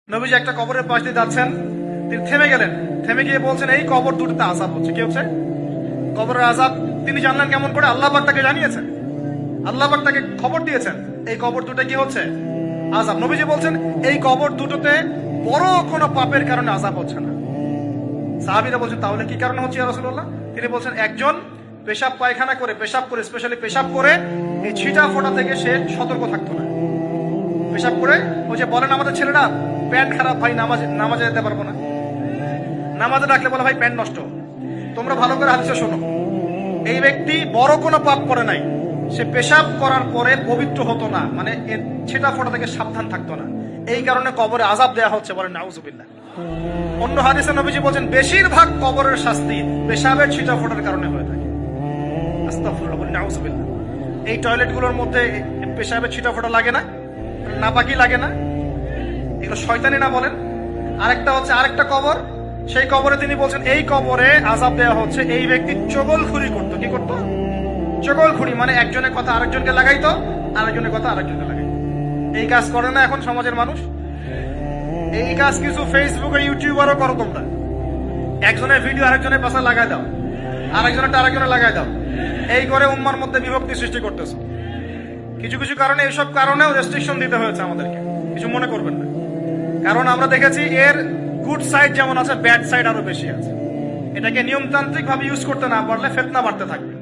নবীজি একটা কবরের পাশ দিয়ে যাচ্ছেন, তিনি থেমে গেলেন। থেমে গিয়ে বলছেন, এই কবর দুটোতে আযাব হচ্ছে। কি হচ্ছে? কবরের আযাব। তিনি জানলেন কেমন করে? আল্লাহ পাক তাকে জানিয়েছেন, আল্লাহ পাক তাকে খবর দিয়েছেন এই কবর দুটো কি হচ্ছে? আযাব। নবীজি বলছেন এই কবর দুটোতে বড় কোনো পাপের কারণে আযাব হচ্ছে না। সাহাবীরা বলছেন, তাহলে কি কারণে হচ্ছে ইয়া রাসূলুল্লাহ? তিনি বলছেন, একজন পেশাব পায়খানা করে, পেশাব করে, স্পেশালি পেশাব করে এই ছিটা ফোঁটা থেকে সে সতর্ক থাকতো না। পেশাব করে, ওই যে বলেন আমাদের ছেলেরা, প্যান্ট খারাপ ভাই, নামাজে যেতে পারবো না। নামাজে ডাকলে বলে ভাই প্যান্ট নষ্ট। তোমরা ভালো করে হাদিসে শোনো, এই ব্যক্তি বড় কোনো পাপ করে নাই, সে পেশাব করার পরে পবিত্র হতো না, মানে ছিটা ফোঁটা থেকে সাবধান থাকতো না, এই কারণে কবরে আযাব দেয়া হচ্ছে। বলেন নাউজুবিল্লাহ। অন্য হাদিসে নবীজি বলছেন, বেশিরভাগ কবরের শাস্তি পেশাবের ছিটা ফোঁটার কারণে হয়ে থাকে। আস্তাগফিরুল্লাহ, বলেন নাউজুবিল্লাহ। এই টয়লেট গুলোর মধ্যে পেশাবের ছিটা ফোঁটা লাগে না, নাপাকি লাগে না, এগুলো শয়তানি না? বলেন। আরেকটা হচ্ছে আরেকটা কবর, সেই কবরে তিনি বলছেন এই কবরে আযাব দেওয়া হচ্ছে এই ব্যক্তি চগলখুরি করতো। কি করতো? চগলখুরি, মানে একজনের কথা আরেকজনকে লাগাইতো, আরেকজনের কথা আরেকজনকে লাগাইতো। এই কাজ করে না এখন সমাজের মানুষ? এই কাজ কিছু ফেসবুকে ইউটিউবারও করো তোমরা। একজনের ভিডিও আরেকজনের পাশে লাগাই দাও, আরেকজনেরটা আরেকজনে লাগাই দাও, এই করে উম্মার মধ্যে বিভক্তি সৃষ্টি করতেছো। কিছু কিছু কারণে, এইসব কারণেও রেস্ট্রিকশন দিতে হয়েছে আমাদেরকে, কিছু মনে করবেন না। কারণ আমরা দেখেছি এর গুড সাইড যেমন আছে, ব্যাড সাইড আরো বেশি আছে। এটাকে নিয়মতান্ত্রিক ভাবে ইউজ করতে না পারলে ফিতনা বাড়তে থাকবে।